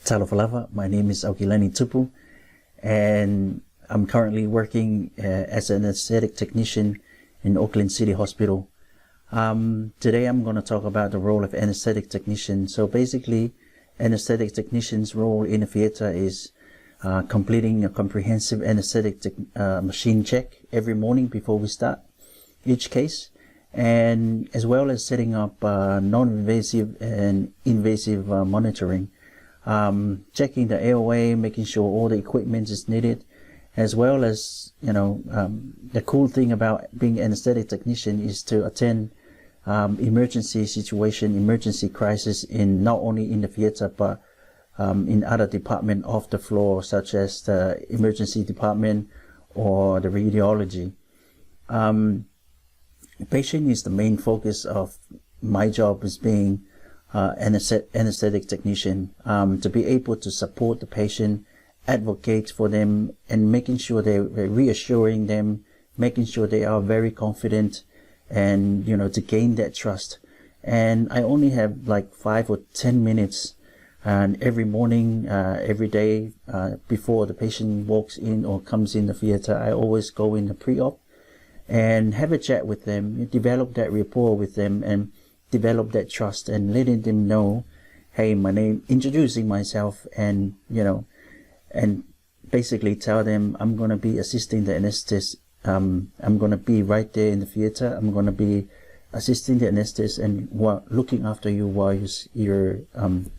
Talofalava. My name is Aukilani Tupu, and I'm currently working as an anaesthetic technician in Auckland City Hospital. Today I'm going to talk about the role of anaesthetic technician. So basically, anaesthetic technician's role in a theatre is completing a comprehensive anaesthetic machine check every morning before we start each case, and as well as setting up non-invasive and invasive monitoring, checking the airway, making sure all the equipment is needed, as well as, the cool thing about being an anesthetic technician is to attend emergency situation, emergency crisis in not only in the theater but in other department off the floor, such as the emergency department or the radiology. Patient is the main focus of my job as being anesthetic technician, to be able to support the patient, advocate for them, and making sure they're reassuring them, making sure they are very confident, and to gain that trust. And I only have like 5 or 10 minutes, and every morning, every day, before the patient walks in or comes in the theater, I always go in the pre-op and have a chat with them, develop that rapport with them, and develop that trust, and letting them know, hey, my name, introducing myself, and and basically tell them I'm going to be assisting the anesthetist. I'm going to be right there in the theater. I'm going to be assisting the anesthetist and looking after you while you're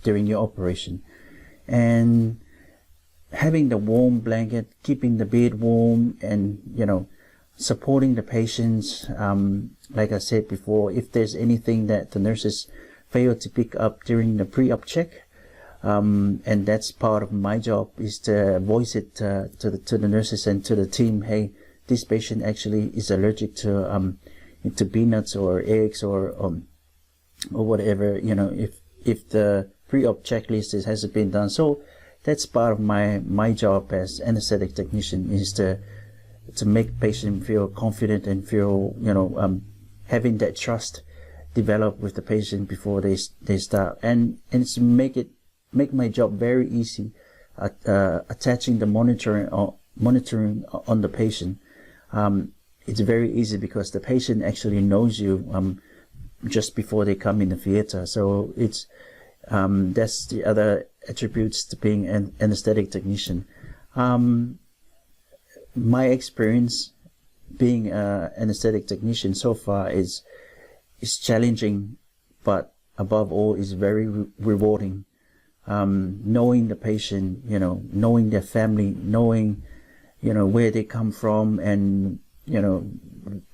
during your operation. And having the warm blanket, keeping the bed warm, and supporting the patients. Like I said before, if there's anything that the nurses fail to pick up during the pre-op check, and that's part of my job, is to voice it to the nurses and to the team. Hey, this patient actually is allergic to peanuts or eggs or whatever. If the pre-op checklist hasn't been done, so that's part of my job as anesthetic technician, is to make patient feel confident and feel having that trust develop with the patient before they start, and to make my job very easy, attaching the monitoring on the patient. It's very easy because the patient actually knows you just before they come in the theater. So it's that's the other attributes to being an anesthetic technician. My experience being an anesthetic technician so far is challenging, but above all is very rewarding. Knowing the patient, knowing their family, knowing, where they come from, and,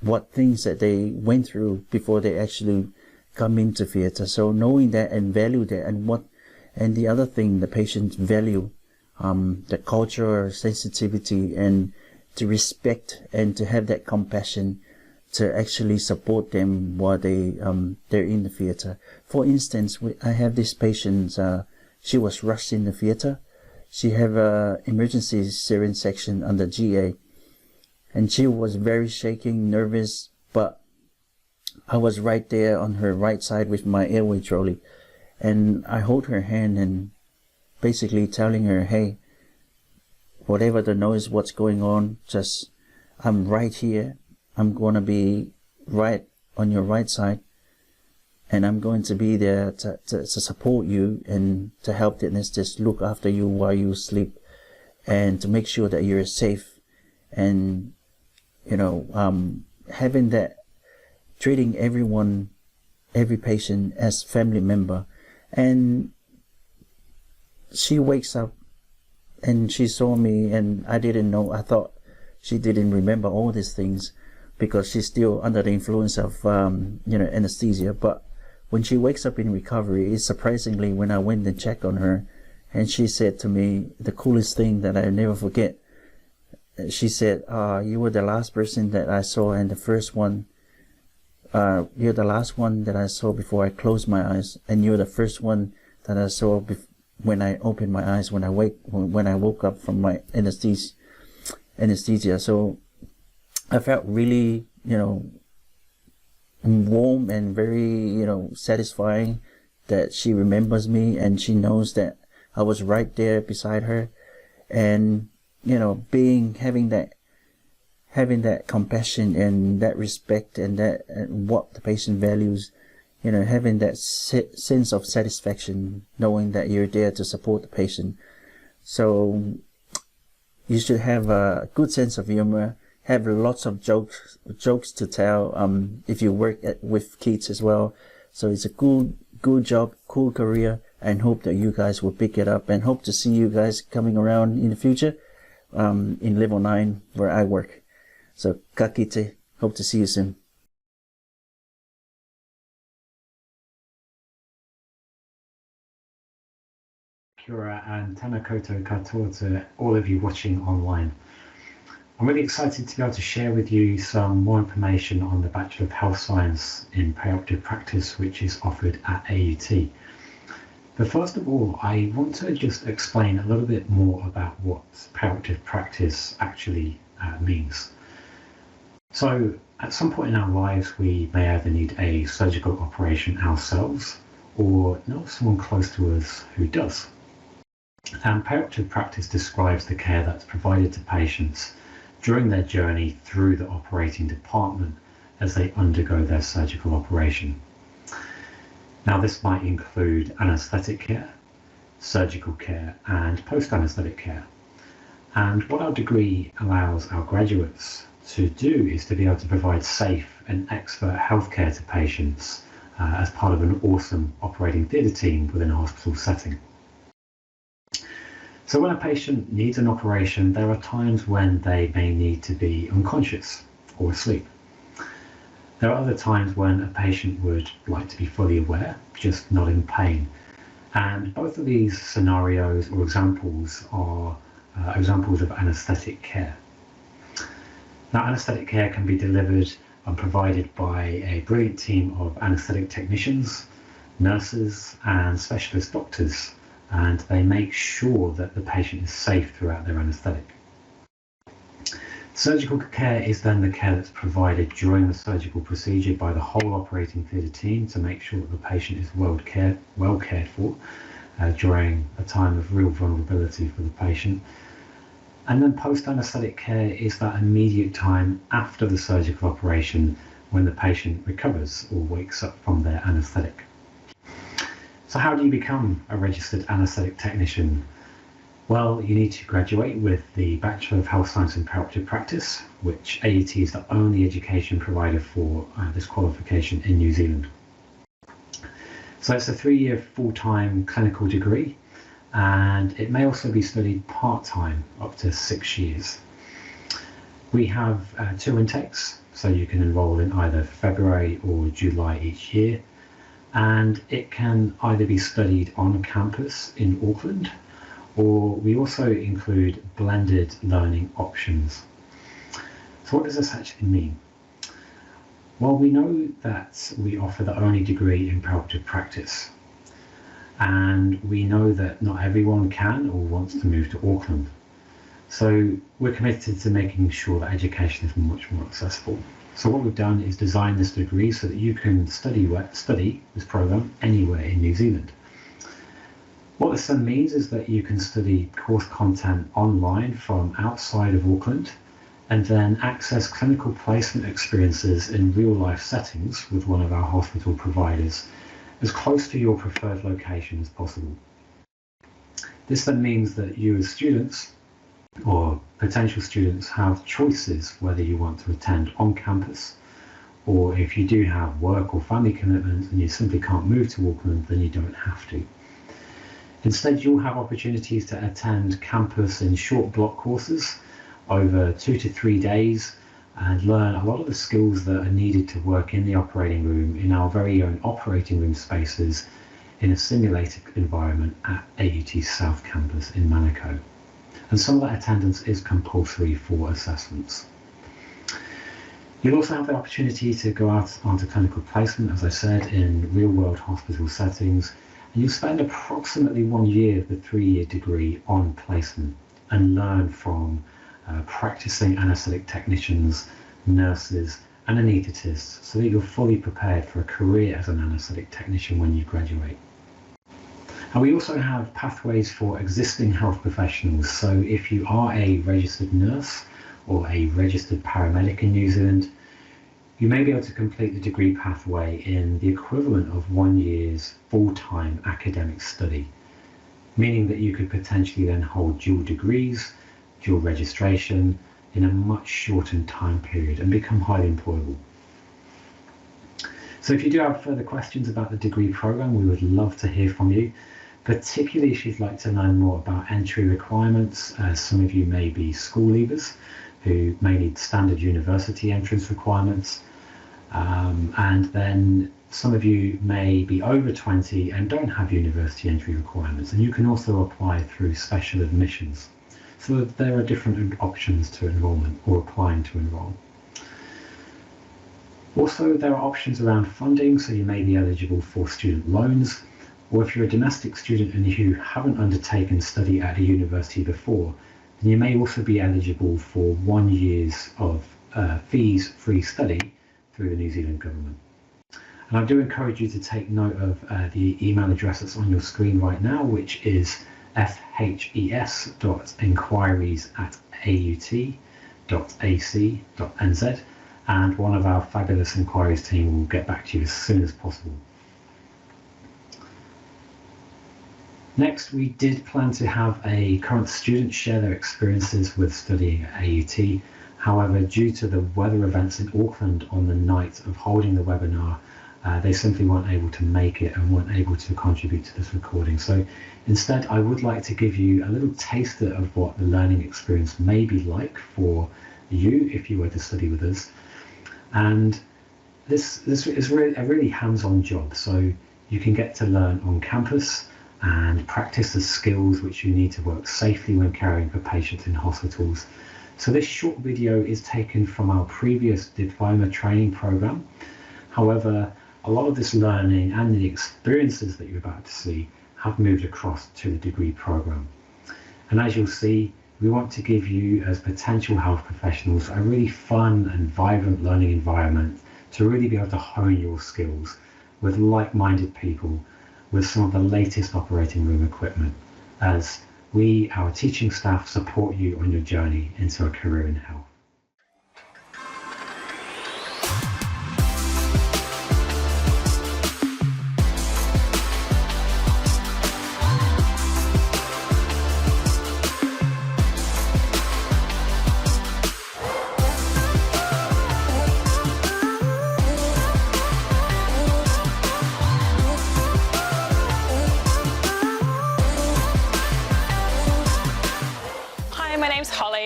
what things that they went through before they actually come into theater. So knowing that and value that, and the other thing, the patients value, the culture, sensitivity, and to respect and to have that compassion to actually support them while they're in the theater. For instance, I have this patient, she was rushed in the theater. She have a emergency syringe section under GA, and she was very shaking, nervous, but I was right there on her right side with my airway trolley, and I hold her hand and basically telling her, hey, whatever the noise, what's going on, just, I'm right here. I'm going to be right on your right side, and I'm going to be there to support you and to help the anesthetist look after you while you sleep, and to make sure that you're safe. And, having that, treating every patient as family member. And she wakes up and she saw me, and I didn't know. I thought she didn't remember all these things because she's still under the influence of, anesthesia. But when she wakes up in recovery, it's surprisingly, when I went and checked on her, and she said to me the coolest thing that I never forget. She said, you were the last person that I saw, and the first one, you're the last one that I saw before I closed my eyes, and you're the first one that I saw when I opened my eyes, when I woke up from my anesthesia. So I felt really, warm and very, satisfying that she remembers me, and she knows that I was right there beside her, and having that compassion and that respect and that and what the patient values, having that sense of satisfaction, knowing that you're there to support the patient. So you should have a good sense of humor, have lots of jokes to tell. If you work with kids as well, so it's a good job, cool career, and hope that you guys will pick it up, and hope to see you guys coming around in the future, in level 9 where I work. So ka kite, hope to see you soon. Kia ora and tēnā koutou katoa to all of you watching online. I'm really excited to be able to share with you some more information on the Bachelor of Health Science in Perioperative Practice, which is offered at AUT. But first of all, I want to just explain a little bit more about what perioperative practice actually means. So at some point in our lives, we may either need a surgical operation ourselves or know someone close to us who does. And perioperative practice describes the care that's provided to patients during their journey through the operating department as they undergo their surgical operation. Now, this might include anaesthetic care, surgical care, and post-anaesthetic care. And what our degree allows our graduates to do is to be able to provide safe and expert healthcare to patients as part of an awesome operating theatre team within a hospital setting. So when a patient needs an operation, there are times when they may need to be unconscious or asleep. There are other times when a patient would like to be fully aware, just not in pain. And both of these scenarios or examples are examples of anaesthetic care. Now, anaesthetic care can be delivered and provided by a brilliant team of anaesthetic technicians, nurses, and specialist doctors, and they make sure that the patient is safe throughout their anaesthetic. Surgical care is then the care that's provided during the surgical procedure by the whole operating theatre team to make sure that the patient is well cared for during a time of real vulnerability for the patient. And then post-anaesthetic care is that immediate time after the surgical operation when the patient recovers or wakes up from their anaesthetic. So how do you become a registered anaesthetic technician? Well, you need to graduate with the Bachelor of Health Science in Perioperative Practice, which AUT is the only education provider for this qualification in New Zealand. So it's a 3-year full-time clinical degree, and it may also be studied part-time up to 6 years. We have 2 intakes, so you can enrol in either February or July each year, and it can either be studied on campus in Auckland, or we also include blended learning options. So what does this actually mean? Well, we know that we offer the only degree in perioperative practice, and we know that not everyone can or wants to move to Auckland. So we're committed to making sure that education is much more accessible. So what we've done is design this degree so that you can study this program anywhere in New Zealand. What this then means is that you can study course content online from outside of Auckland and then access clinical placement experiences in real-life settings with one of our hospital providers as close to your preferred location as possible. This then means that you as students or potential students have choices whether you want to attend on campus, or if you do have work or family commitments and you simply can't move to Auckland, then you don't have to. Instead, you'll have opportunities to attend campus in short block courses over 2 to 3 days and learn a lot of the skills that are needed to work in the operating room in our very own operating room spaces in a simulated environment at AUT South Campus in Manukau. And some of that attendance is compulsory for assessments. You'll also have the opportunity to go out onto clinical placement, as I said, in real-world hospital settings, and you'll spend approximately 1 year of the 3-year degree on placement and learn from practicing anaesthetic technicians, nurses, and anaesthetists so that you're fully prepared for a career as an anaesthetic technician when you graduate. And we also have pathways for existing health professionals. So if you are a registered nurse or a registered paramedic in New Zealand, you may be able to complete the degree pathway in the equivalent of 1 year's full-time academic study, meaning that you could potentially then hold dual degrees, dual registration in a much shortened time period and become highly employable. So if you do have further questions about the degree program, we would love to hear from you, particularly if you'd like to learn more about entry requirements. Some of you may be school leavers who may need standard university entrance requirements, and then some of you may be over 20 and don't have university entry requirements, and you can also apply through special admissions. So there are different options to enrolment or applying to enrol. Also, there are options around funding, so you may be eligible for student loans, or if you're a domestic student and you haven't undertaken study at a university before, then you may also be eligible for 1 year's of fees-free study through the New Zealand government. And I do encourage you to take note of the email address that's on your screen right now, which is fhes.inquiries@aut.ac.nz, and one of our fabulous inquiries team will get back to you as soon as possible. Next, we did plan to have a current student share their experiences with studying at AUT. However, due to the weather events in Auckland on the night of holding the webinar, they simply weren't able to make it and weren't able to contribute to this recording. So instead, I would like to give you a little taster of what the learning experience may be like for you if you were to study with us. And this is really a really hands-on job. So you can get to learn on campus and practice the skills which you need to work safely when caring for patients in hospitals. So this short video is taken from our previous diploma training program. However, a lot of this learning and the experiences that you're about to see have moved across to the degree program. And as you'll see, we want to give you, as potential health professionals, a really fun and vibrant learning environment to really be able to hone your skills with like-minded people with some of the latest operating room equipment, as we, our teaching staff, support you on your journey into a career in health.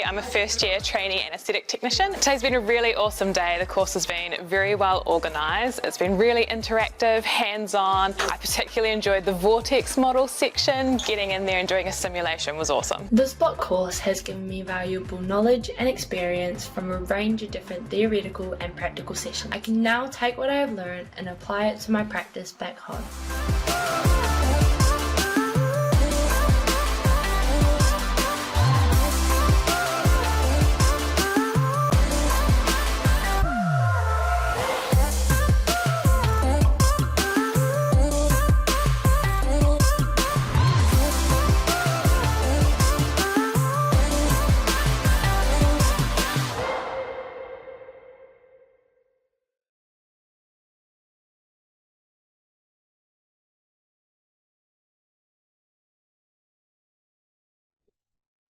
I'm a first year trainee anaesthetic technician. Today's been a really awesome day. The course has been very well organised. It's been really interactive, hands-on. I particularly enjoyed the vortex model section. Getting in there and doing a simulation was awesome. This block course has given me valuable knowledge and experience from a range of different theoretical and practical sessions. I can now take what I have learned and apply it to my practice back home.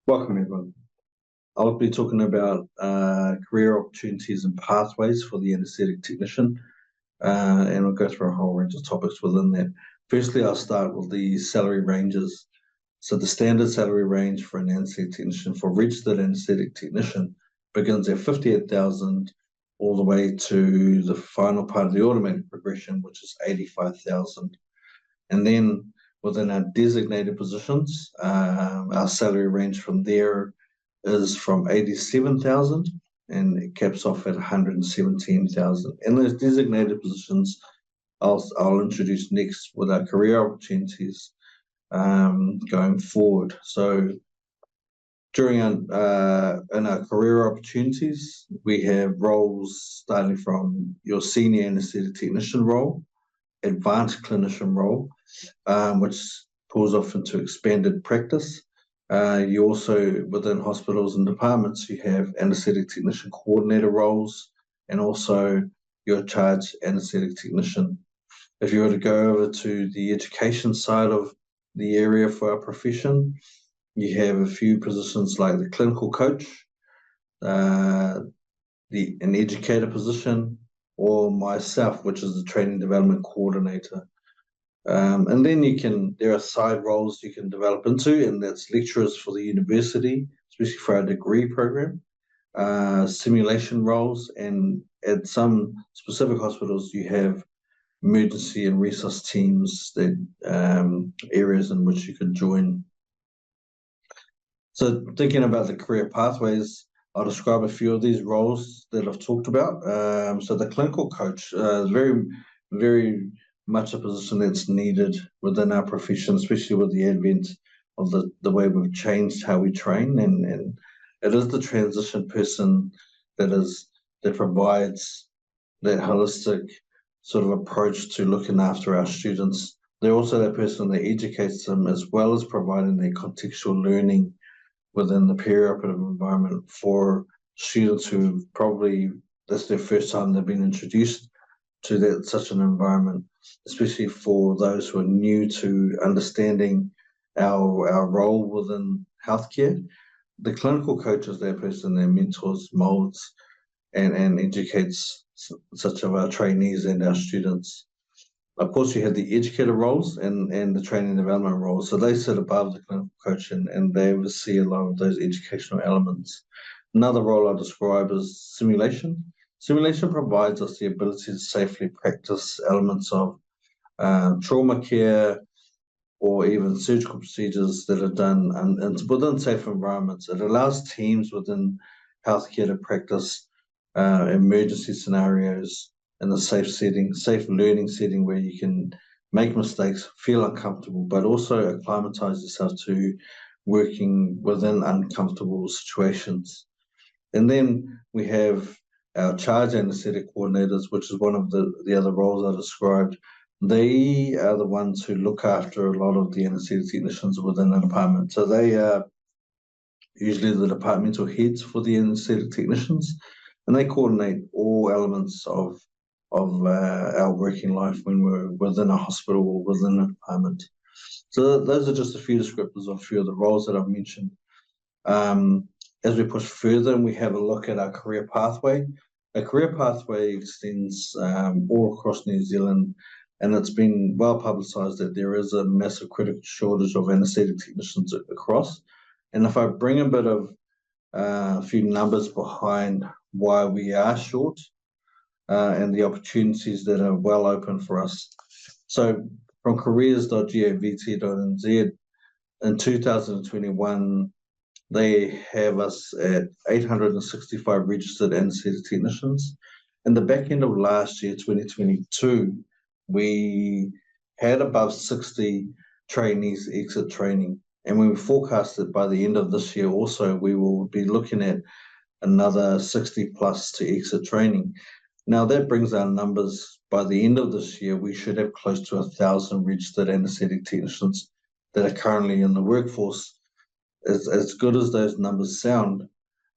Welcome everyone. I'll be talking about career opportunities and pathways for the anaesthetic technician, and I'll go through a whole range of topics within that. Firstly, I'll start with the salary ranges. So the standard salary range for an anaesthetic technician, for a registered anaesthetic technician, begins at 58,000 all the way to the final part of the automatic progression, which is 85,000. And then within our designated positions, our salary range from there is from 87,000 and it caps off at 117,000. And those designated positions I'll introduce next with our career opportunities going forward. So during in our career opportunities, we have roles starting from your senior anaesthetic technician role, advanced clinician role, which pulls off into expanded practice. You also, within hospitals and departments, you have anaesthetic technician coordinator roles and also your charge anaesthetic technician. If you were to go over to the education side of the area for our profession, you have a few positions like the clinical coach, an educator position, or myself, which is the training development coordinator. And then there are side roles you can develop into, and that's lecturers for the university, especially for our degree program, simulation roles, and at some specific hospitals you have emergency and resource teams, that areas in which you could join. So thinking about the career pathways, I'll describe a few of these roles that I've talked about. So the clinical coach, very, very much a position that's needed within our profession, especially with the advent of the way we've changed how we train, and it is the transition person that provides that holistic sort of approach to looking after our students. They're also that person that educates them, as well as providing their contextual learning within the perioperative environment for students who probably that's their first time they've been introduced to such an environment, especially for those who are new to understanding our role within healthcare. The clinical coach is that person that mentors, molds, and educates such of our trainees and our students. Of course, you have the educator roles and the training development roles. So they sit above the clinical coach and they oversee a lot of those educational elements. Another role I describe is simulation. Simulation provides us the ability to safely practice elements of trauma care or even surgical procedures that are done within safe environments. It allows teams within healthcare to practice emergency scenarios in a safe setting, safe learning setting where you can make mistakes, feel uncomfortable, but also acclimatize yourself to working within uncomfortable situations. And then we have our charge anaesthetic coordinators, which is one of the other roles I described. They are the ones who look after a lot of the anaesthetic technicians within the department. So they are usually the departmental heads for the anaesthetic technicians, and they coordinate all elements of our working life when we're within a hospital or within a department. So those are just a few descriptors of a few of the roles that I've mentioned. As we push further and we have a look at our career pathway, a career pathway extends all across New Zealand, and it's been well publicised that there is a massive critical shortage of anaesthetic technicians across. And if I bring a bit of a few numbers behind why we are short and the opportunities that are well open for us. So from careers.govt.nz, in 2021, they have us at 865 registered anaesthetic technicians. In the back end of last year, 2022, we had above 60 trainees exit training. And we forecasted by the end of this year also, we will be looking at another 60 plus to exit training. Now that brings our numbers, by the end of this year, we should have close to 1,000 registered anaesthetic technicians that are currently in the workforce. As good as those numbers sound,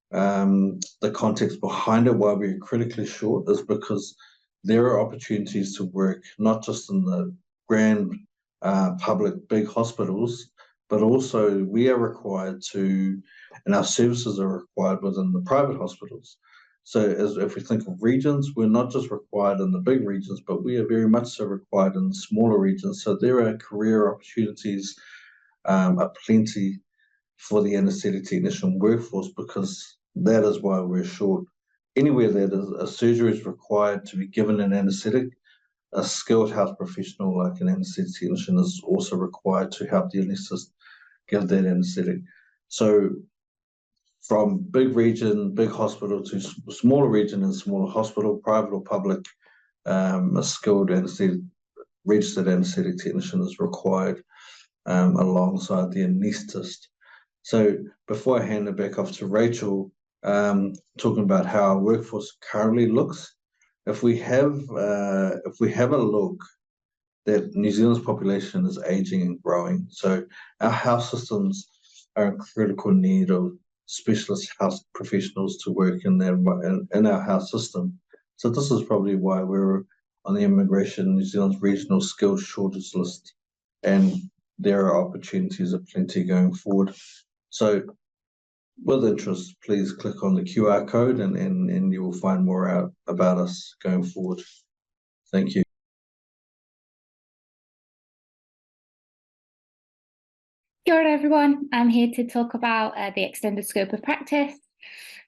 the context behind it, why we're critically short, is because there are opportunities to work, not just in the grand public big hospitals, but also we are required to, and our services are required within the private hospitals. So if we think of regions, we're not just required in the big regions, but we are very much so required in the smaller regions. So there are career opportunities aplenty for the anaesthetic technician workforce, because that is why we're short. Anywhere that a surgery is required to be given an anaesthetic, a skilled health professional like an anaesthetic technician is also required to help the anaesthetist give that anaesthetic. So from big region, big hospital to smaller region and smaller hospital, private or public, a skilled anaesthetic, registered anaesthetic technician is required alongside the anaesthetist. So before I hand it back off to Rachel, talking about how our workforce currently looks, if we have a look that New Zealand's population is aging and growing. So our health systems are in critical need of specialist health professionals to work in our health system. So this is probably why we're on the Immigration New Zealand's regional skills shortage list, and there are opportunities aplenty going forward. So with interest, please click on the QR code and you will find more out about us going forward. Thank you. Kia ora everyone, I'm here to talk about the extended scope of practice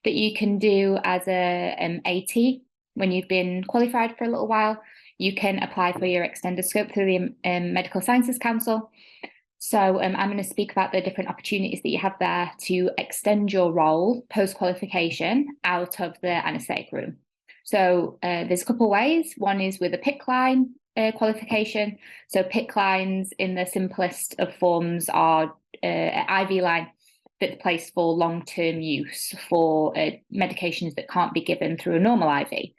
that you can do as a AT when you've been qualified for a little while. You can apply for your extended scope through the Medical Sciences Council. So I'm going to speak about the different opportunities that you have there to extend your role post-qualification out of the anaesthetic room. So there's a couple of ways. One is with a PICC line qualification. So PICC lines in the simplest of forms are an IV line that's placed for long-term use for medications that can't be given through a normal IV.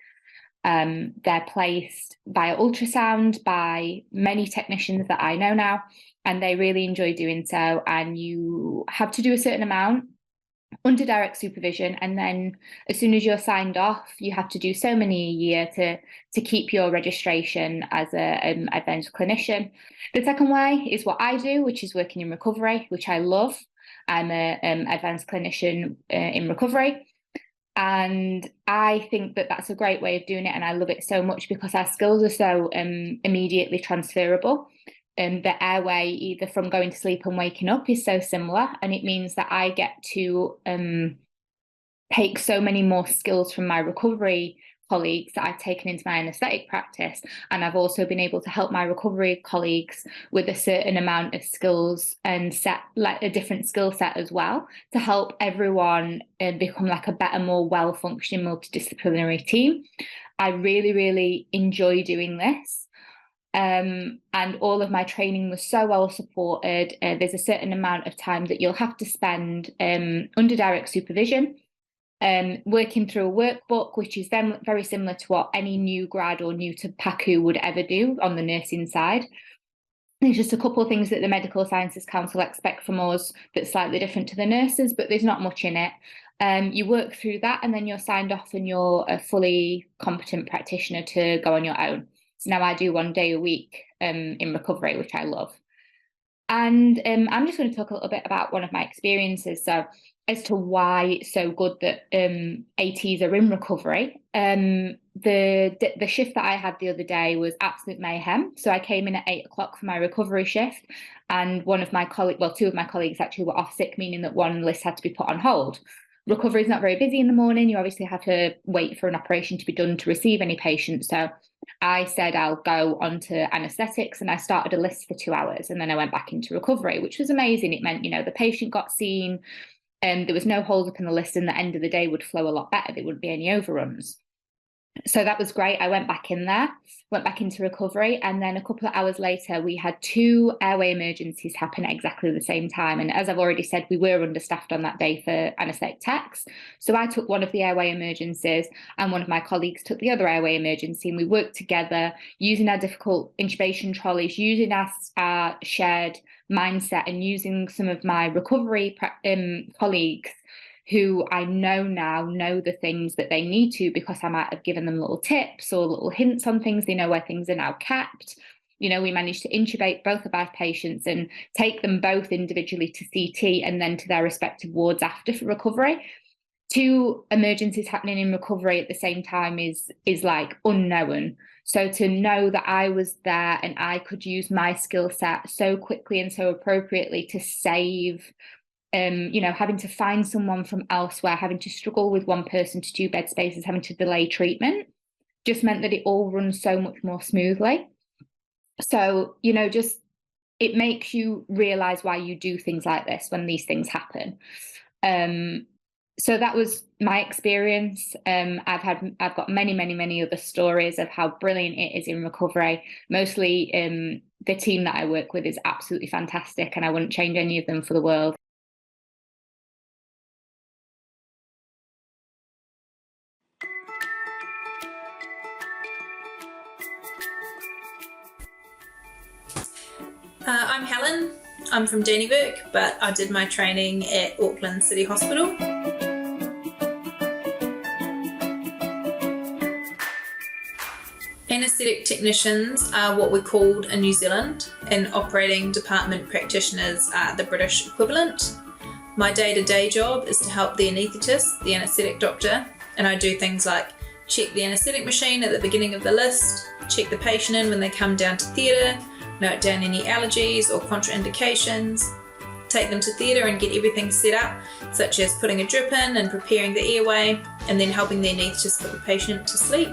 They're placed via ultrasound by many technicians that I know now, and they really enjoy doing so. And you have to do a certain amount under direct supervision, and then as soon as you're signed off, you have to do so many a year to keep your registration as an advanced clinician. The second way is what I do, which is working in recovery, which I love. I'm an advanced clinician in recovery, and I think that that's a great way of doing it, and I love it so much because our skills are so immediately transferable. The airway, either from going to sleep and waking up, is so similar, and it means that I get to take so many more skills from my recovery colleagues that I've taken into my anaesthetic practice, and I've also been able to help my recovery colleagues with a certain amount of skills and set like a different skill set as well, to help everyone become like a better, more well-functioning multidisciplinary team. I really, really enjoy doing this. And all of my training was so well supported. There's a certain amount of time that you'll have to spend under direct supervision, working through a workbook, which is then very similar to what any new grad or new to PACU would ever do on the nursing side. There's just a couple of things that the Medical Sciences Council expect from us that's slightly different to the nurses, but there's not much in it. You work through that, and then you're signed off and you're a fully competent practitioner to go on your own. So now I do 1 day a week in recovery, which I love. And I'm just going to talk a little bit about one of my experiences. So as to why it's so good that ATs are in recovery. The shift that I had the other day was absolute mayhem. So I came in at 8 o'clock for my recovery shift, and one of my colleagues, well, two of my colleagues actually were off sick, meaning that one list had to be put on hold. Recovery is not very busy in the morning. You obviously have to wait for an operation to be done to receive any patients. So I said I'll go on to anaesthetics, and I started a list for 2 hours, and then I went back into recovery, which was amazing. It meant, you know, the patient got seen, and there was no hold up in the list, and the end of the day would flow a lot better. There wouldn't be any overruns. So that was great. I went back in there, went back into recovery, and then a couple of hours later, we had 2 airway emergencies happen at exactly the same time. And as I've already said, we were understaffed on that day for anaesthetic techs. So I took one of the airway emergencies, and one of my colleagues took the other airway emergency, and we worked together using our difficult intubation trolleys, using our shared mindset, and using some of my recovery colleagues who I know now know the things that they need to, because I might have given them little tips or little hints on things. They know where things are now kept. You know, we managed to intubate both of our patients and take them both individually to CT and then to their respective wards after for recovery. 2 emergencies happening in recovery at the same time is like unknown. So to know that I was there and I could use my skill set so quickly and so appropriately to save, you know, having to find someone from elsewhere, having to struggle with one person to 2 bed spaces, having to delay treatment, just meant that it all runs so much more smoothly. So, you know, just it makes you realize why you do things like this when these things happen. So that was my experience. I've got many other stories of how brilliant it is in recovery. Mostly the team that I work with is absolutely fantastic, and I wouldn't change any of them for the world. I'm Helen. I'm from Dannevirke, but I did my training at Auckland City Hospital. Anaesthetic technicians are what we're called in New Zealand, and operating department practitioners are the British equivalent. My day-to-day job is to help the anaesthetist, the anaesthetic doctor, and I do things like check the anaesthetic machine at the beginning of the list, check the patient in when they come down to theatre, note down any allergies or contraindications, take them to theatre and get everything set up, such as putting a drip in and preparing the airway, and then helping the anaesthetist put the patient to sleep.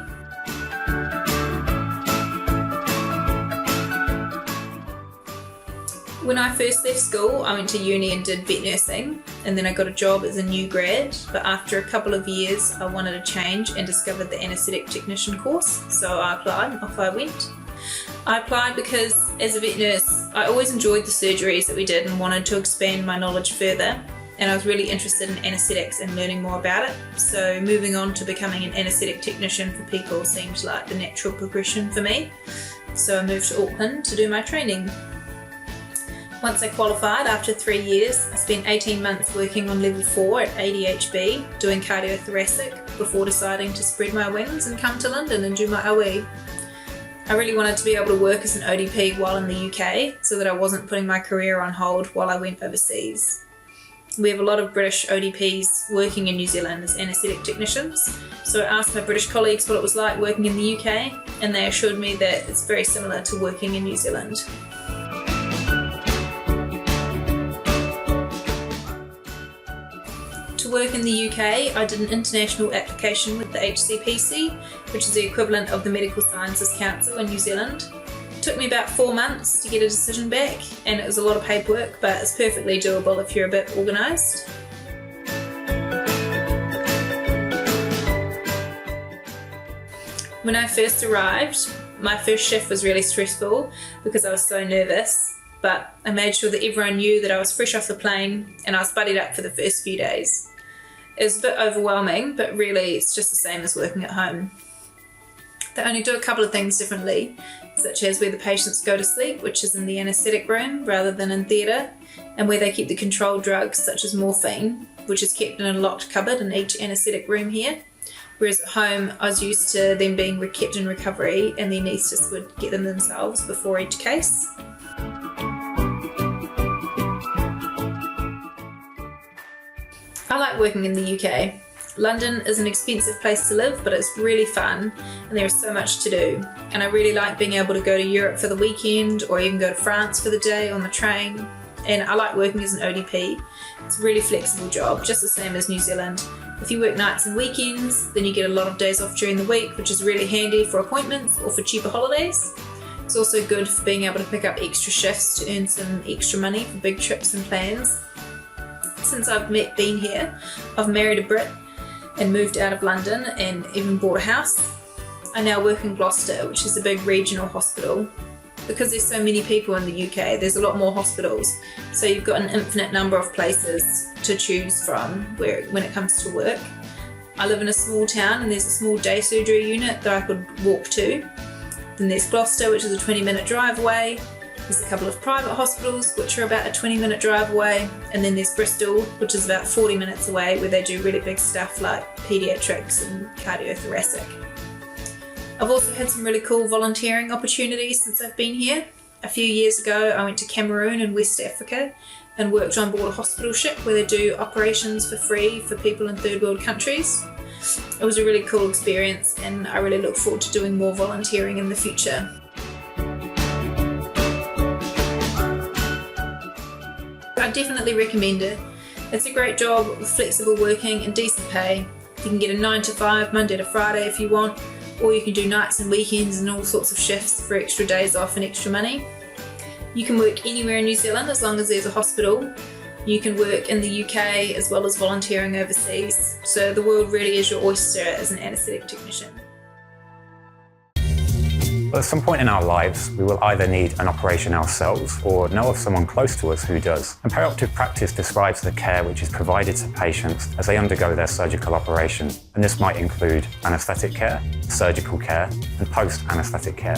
When I first left school, I went to uni and did vet nursing, and then I got a job as a new grad, but after a couple of years I wanted a change and discovered the anaesthetic technician course, so I applied and off I went. I applied because as a vet nurse I always enjoyed the surgeries that we did and wanted to expand my knowledge further, and I was really interested in anaesthetics and learning more about it, so moving on to becoming an anaesthetic technician for people seemed like the natural progression for me. So I moved to Auckland to do my training. Once I qualified, after 3 years, I spent 18 months working on level 4 at ADHB, doing cardiothoracic, before deciding to spread my wings and come to London and do my OE. I really wanted to be able to work as an ODP while in the UK, so that I wasn't putting my career on hold while I went overseas. We have a lot of British ODPs working in New Zealand as anaesthetic technicians, so I asked my British colleagues what it was like working in the UK, and they assured me that it's very similar to working in New Zealand. To work in the UK, I did an international application with the HCPC, which is the equivalent of the Medical Sciences Council in New Zealand. It took me about 4 months to get a decision back, and it was a lot of paperwork, but it's perfectly doable if you're a bit organised. When I first arrived, my first shift was really stressful because I was so nervous, but I made sure that everyone knew that I was fresh off the plane and I was buddied up for the first few days. It was a bit overwhelming, but really it's just the same as working at home. They only do a couple of things differently, such as where the patients go to sleep, which is in the anaesthetic room rather than in theatre, and where they keep the controlled drugs such as morphine, which is kept in a locked cupboard in each anaesthetic room here. Whereas at home, I was used to them being kept in recovery and the anaesthetists would get them themselves before each case. I like working in the UK. London is an expensive place to live, but it's really fun and there is so much to do. And I really like being able to go to Europe for the weekend or even go to France for the day on the train. And I like working as an ODP. It's a really flexible job, just the same as New Zealand. If you work nights and weekends, then you get a lot of days off during the week, which is really handy for appointments or for cheaper holidays. It's also good for being able to pick up extra shifts to earn some extra money for big trips and plans. Since I've been here, I've married a Brit and moved out of London and even bought a house. I now work in Gloucester, which is a big regional hospital. Because there's so many people in the UK, there's a lot more hospitals, so you've got an infinite number of places to choose from when it comes to work. I live in a small town and there's a small day surgery unit that I could walk to. Then there's Gloucester, which is a 20-minute drive away. There's a couple of private hospitals, which are about a 20-minute drive away. And then there's Bristol, which is about 40 minutes away, where they do really big stuff like paediatrics and cardiothoracic. I've also had some really cool volunteering opportunities since I've been here. A few years ago, I went to Cameroon in West Africa and worked on board a hospital ship where they do operations for free for people in third world countries. It was a really cool experience and I really look forward to doing more volunteering in the future. I definitely recommend it. It's a great job with flexible working and decent pay. You can get a 9 to 5 Monday to Friday if you want, or you can do nights and weekends and all sorts of shifts for extra days off and extra money. You can work anywhere in New Zealand as long as there's a hospital. You can work in the UK as well as volunteering overseas. So the world really is your oyster as an anaesthetic technician. At some point in our lives, we will either need an operation ourselves or know of someone close to us who does. And perioperative practice describes the care which is provided to patients as they undergo their surgical operation. And this might include anaesthetic care, surgical care, and post-anaesthetic care.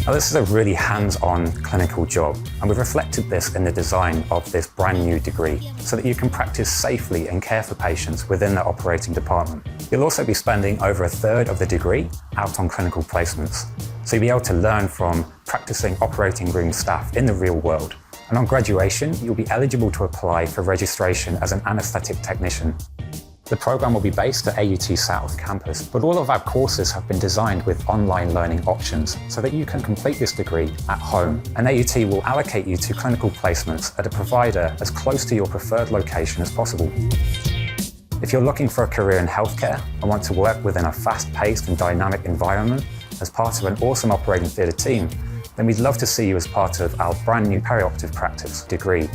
Now, this is a really hands-on clinical job, and we've reflected this in the design of this brand new degree so that you can practice safely and care for patients within the operating department. You'll also be spending over a third of the degree out on clinical placements, so you'll be able to learn from practicing operating room staff in the real world. And on graduation, you'll be eligible to apply for registration as an anaesthetic technician. The programme will be based at AUT South campus, but all of our courses have been designed with online learning options so that you can complete this degree at home. And AUT will allocate you to clinical placements at a provider as close to your preferred location as possible. If you're looking for a career in healthcare and want to work within a fast-paced and dynamic environment as part of an awesome operating theatre team, then we'd love to see you as part of our brand new perioperative practice degree.